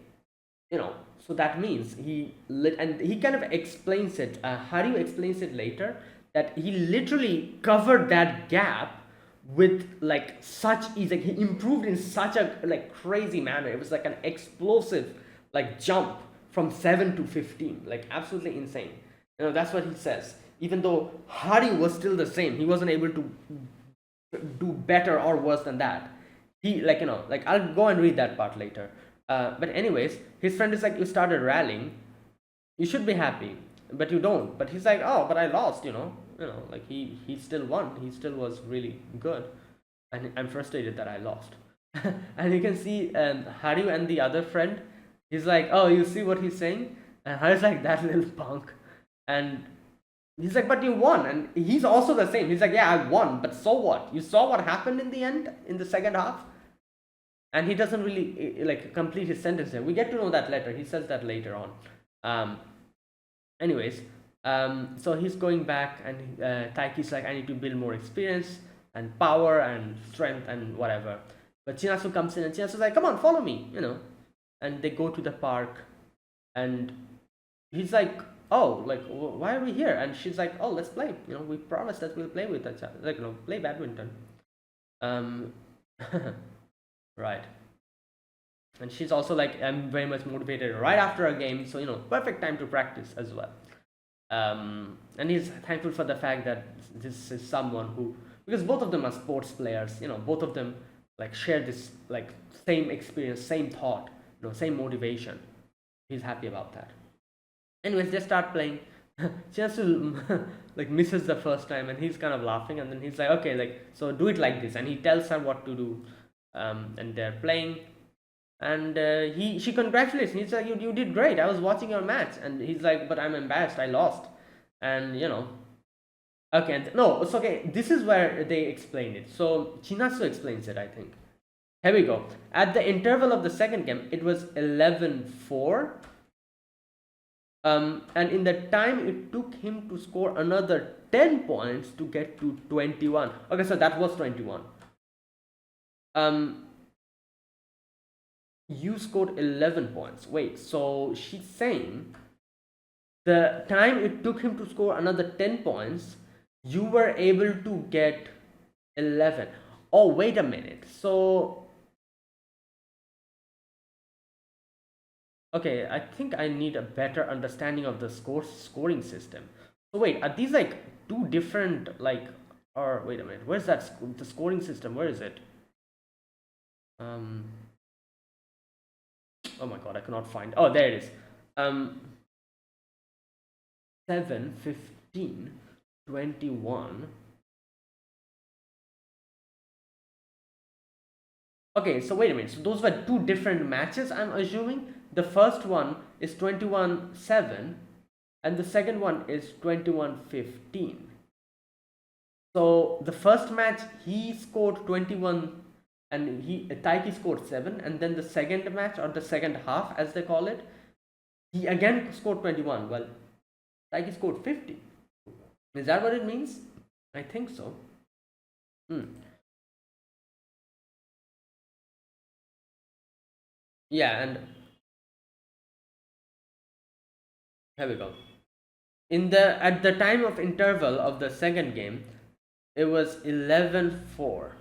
you know. So that means and he kind of explains it. Haru explains it later that he literally covered that gap with like such ease. Like he improved in such a like crazy manner. It was like an explosive like jump from 7 to 15, like absolutely insane. You know, that's what he says. Even though Hari was still the same, he wasn't able to do better or worse than that. He like, you know, like I'll go and read that part later. But anyways, his friend is like, you started rallying, you should be happy, but you don't. But he's like, oh, but I lost, you know, like he still won. He still was really good, and I'm frustrated that I lost. And you can see Hari and the other friend. He's like, oh, you see what he's saying? And Hari's like, that little punk. And he's like, but you won. And he's also the same. He's like, yeah, I won, but so what? You saw what happened in the end, in the second half? And he doesn't really like complete his sentence there. We get to know that later. He says that later on. Anyways, so he's going back, and Taiki's like, I need to build more experience and power and strength and whatever. But Chinatsu comes in, and Chinatsu's like, come on, follow me, you know. And they go to the park, and he's like, oh, like, why are we here? And she's like, oh, let's play, you know, we promised that we'll play with each other, like, you know, play badminton. Right. And she's also like, I'm very much motivated right after a game, so, you know, perfect time to practice as well. And he's thankful for the fact that this is someone who, because both of them are sports players, you know, both of them like share this like same experience, same thought, you know, same motivation. He's happy about that. Anyways, they start playing. Chinatsu like misses the first time, and he's kind of laughing, and then he's like, okay, like, so do it like this, and he tells her what to do. And they're playing, and she congratulates him. He's like, you did great, I was watching your match. And he's like, but I'm embarrassed, I lost. And you know, okay, and no, it's okay. This is where they explain it. So Chinatsu explains it, I think. Here we go. At the interval of the second game, it was 11-4. And in the time it took him to score another 10 points to get to 21. Okay, so that was 21. You scored 11 points. Wait, so she's saying the time it took him to score another 10 points, you were able to get 11. Oh, wait a minute. So, okay, I think I need a better understanding of the scoring system. So wait, are these like two different, like, or wait a minute, where's that, the scoring system, where is it? Oh my god, I cannot find. Oh, there it is. 7, 15, 21. Okay, so wait a minute. So those were two different matches, I'm assuming. The first one is 21-7, and the second one is 21-15. So the first match he scored 21, and Taiki scored 7, and then the second match, or the second half as they call it, he again scored 21. Well, Taiki scored 50. Is that what it means? I think so. Yeah, and here we go. At the time of interval of the second game, it was 11-4.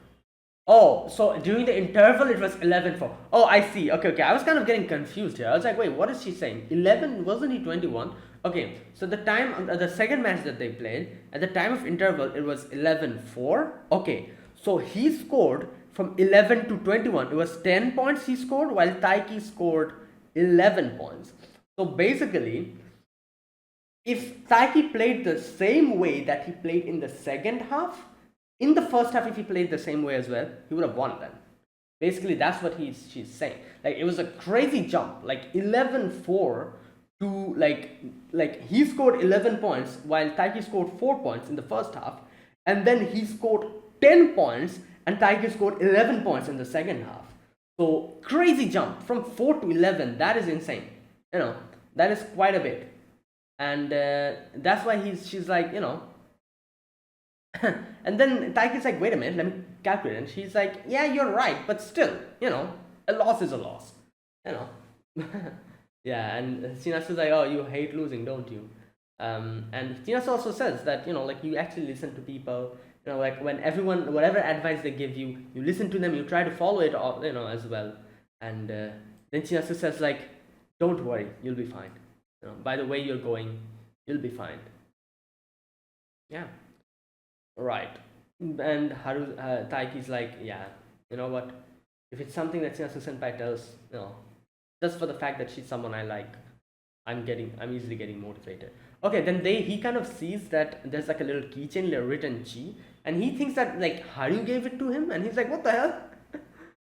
Oh, so during the interval it was 11-4. Oh, I see. Okay. I was kind of getting confused here. I was like, wait, what is she saying? 11, wasn't he 21? Okay, so the time, the second match that they played, at the time of interval, it was 11-4. Okay, so he scored from 11 to 21. It was 10 points he scored, while Taiki scored 11 points. So basically, if Taiki played the same way that he played in the second half, in the first half, if he played the same way as well, he would have won then. Basically, that's what she's saying. Like, it was a crazy jump, like 11-4 to like he scored 11 points while Taiki scored 4 points in the first half, and then he scored 10 points and Taiki scored 11 points in the second half. So crazy jump from 4 to 11. That is insane. You know, that is quite a bit, and that's why she's like, and then Taiki's like, wait a minute, let me calculate. And she's like, yeah, you're right, but still, a loss is a loss, you know. Yeah, and Shinasa's like, oh, you hate losing, don't you? And Shinasa also says that, like you actually listen to people, like when everyone, whatever advice they give you, you listen to them, you try to follow it, all, as well. And then Shinasa says like, don't worry, you'll be fine. By the way you're going, you'll be fine. Yeah. Right. And Taiki's like, yeah, you know what? If it's something that Shinasu Senpai tells, just for the fact that she's someone I like, I'm easily getting motivated. Okay, then he kind of sees that there's like a little keychain written Chi, and he thinks that like Haru gave it to him, and he's like, what the hell?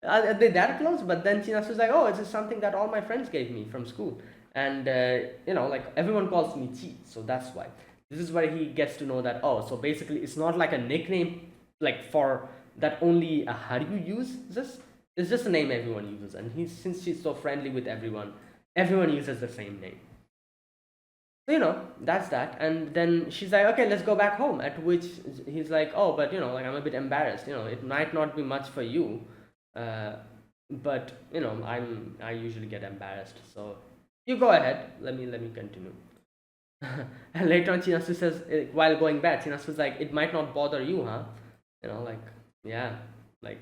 Are they that close? But then Shinasu's like, oh, it's just something that all my friends gave me from school, and like everyone calls me Chi, so that's why. This is where he gets to know that, oh, so basically it's not like a nickname like for that only Haru uses. It's just a name everyone uses, and since she's so friendly with everyone uses the same name. So that's that. And then she's like, okay, let's go back home, at which he's like, oh, but like I'm a bit embarrassed, it might not be much for you, but I usually get embarrassed, so you go ahead, let me continue. And later on Chinasu says, while going back, Chinasu's like, it might not bother you, huh? Like, yeah, like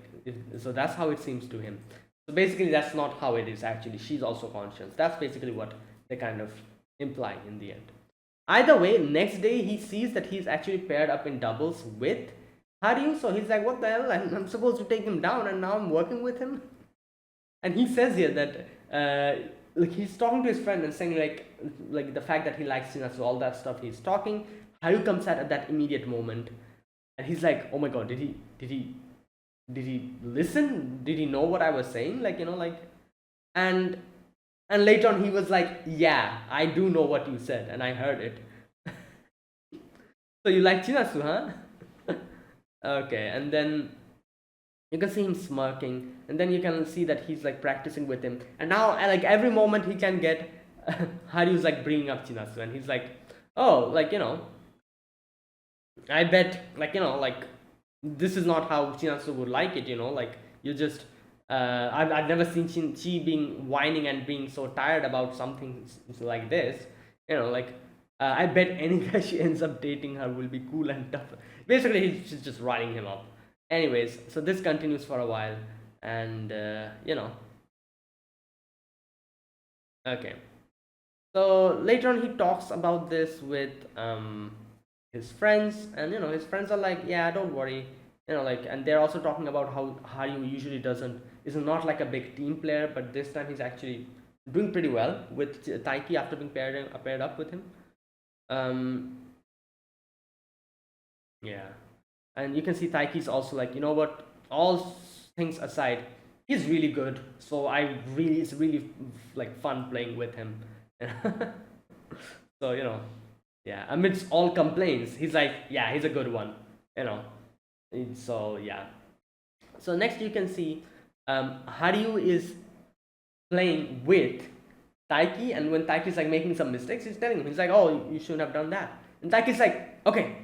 so that's how it seems to him. So basically that's not how it is actually. She's also conscious. That's basically what they kind of imply in the end. Either way, next day he sees that he's actually paired up in doubles with Haru, so he's like, what the hell, I'm supposed to take him down and now I'm working with him. And he says here that like he's talking to his friend and saying like the fact that he likes Shinasu, all that stuff he's talking. Haru comes at that immediate moment, and he's like, oh my god, did he listen? Did he know what I was saying? And later on he was like, yeah, I do know what you said and I heard it. So you like Shinasu, huh? Okay, and then you can see him smirking, and then you can see that he's like practicing with him, and now like every moment he can get Haru's like bringing up Shinasu, and he's like, oh, like I bet like this is not how Shinasu would like it, like you just I've never seen Chi being whining and being so tired about something like this, like I bet any guy she ends up dating her will be cool and tough. Basically she's just riding him up. Anyways, so this continues for a while, and okay, so later on he talks about this with his friends, and his friends are like, yeah, don't worry, like, and they're also talking about how Haru usually is not like a big team player, but this time he's actually doing pretty well with Taiki after being paired up with him. Yeah, and you can see Taiki's also like, you know what, all things aside, he's really good, so it's really like fun playing with him. So yeah, amidst all complaints, he's like, yeah, he's a good one, so yeah. So next you can see Haru is playing with Taiki, and when Taiki's like making some mistakes, he's telling him, he's like, oh, you shouldn't have done that, and Taiki's like, okay,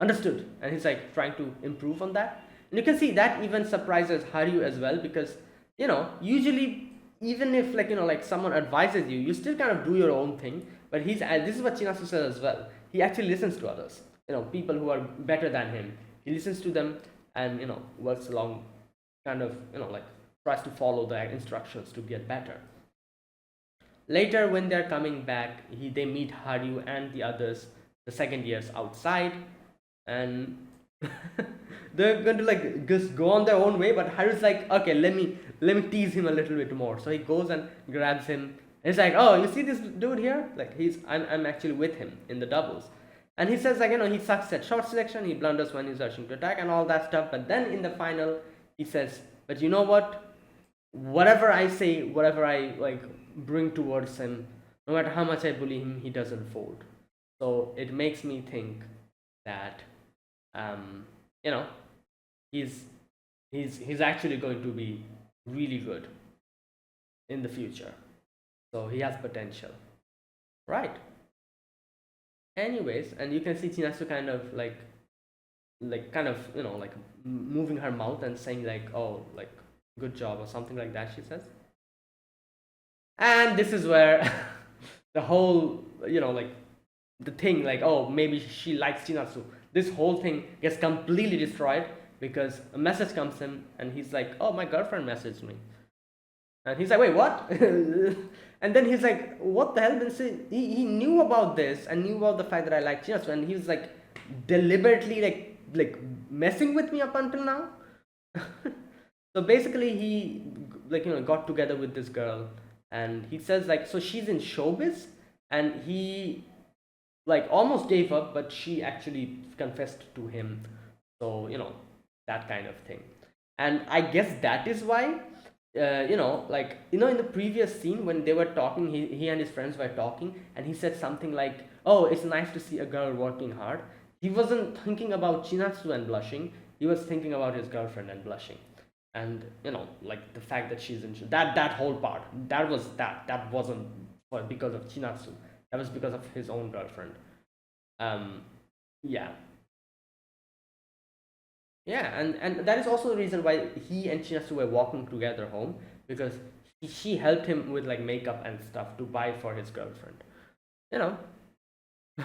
understood, and he's like trying to improve on that. And you can see that even surprises Haru as well, because usually even if like someone advises you, you still kind of do your own thing, but this is what Shinasu says as well, he actually listens to others, people who are better than him, he listens to them, and works along, kind of like tries to follow the instructions to get better. Later when they're coming back, they meet Haru and the others, the second years, outside, and they're going to like just go on their own way, but Haru's like, okay, let me tease him a little bit more. So he goes and grabs him, and he's like, oh, you see this dude here, like I'm actually with him in the doubles. And he says like, he sucks at shot selection, he blunders when he's rushing to attack and all that stuff, but then in the final he says, but you know what, whatever I say, whatever I like bring towards him, no matter how much I bully him, he doesn't fold. So it makes me think that he's He's actually going to be really good in the future. So he has potential, right? Anyways, and you can see Chinatsu kind of kind of like moving her mouth and saying like, oh, like good job or something like that, she says. And this is where the whole like the thing, like, oh, maybe she likes Chinatsu, this whole thing gets completely destroyed because a message comes in and he's like, oh, my girlfriend messaged me. And he's like, wait, what? And then he's like, what the hell? He knew about this and knew about the fact that I like Chinatsu, and he was like deliberately like messing with me up until now. So basically, he got together with this girl, and he says like, so she's in showbiz, and he like almost gave up, but she actually confessed to him. So that kind of thing. And I guess that is why in the previous scene when they were talking, he and his friends were talking, and he said something like, oh, it's nice to see a girl working hard. He wasn't thinking about Chinatsu and blushing, he was thinking about his girlfriend and blushing. And like the fact that she's in that whole part, that wasn't because of Chinatsu, that was because of his own girlfriend. um yeah. Yeah, and that is also the reason why he and Chinasu were walking together home, because she helped him with like makeup and stuff to buy for his girlfriend. You know,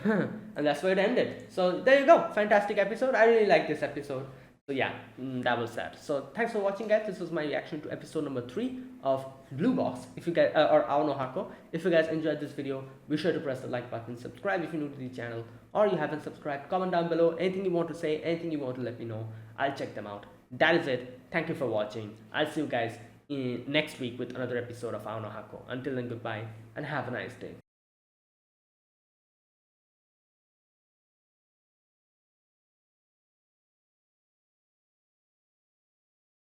and that's where it ended. So there you go, fantastic episode. I really like this episode. So yeah, that was that. So thanks for watching, guys. This was my reaction to episode number 3 of Blue Box. If you guys or Ao no Hako, if you guys enjoyed this video, be sure to press the like button, subscribe if you're new to the channel, or you haven't subscribed. Comment down below anything you want to say, anything you want to let me know. I'll check them out. That is it. Thank you for watching. I'll see you guys next week with another episode of Ao no Hako. Until then, goodbye and have a nice day.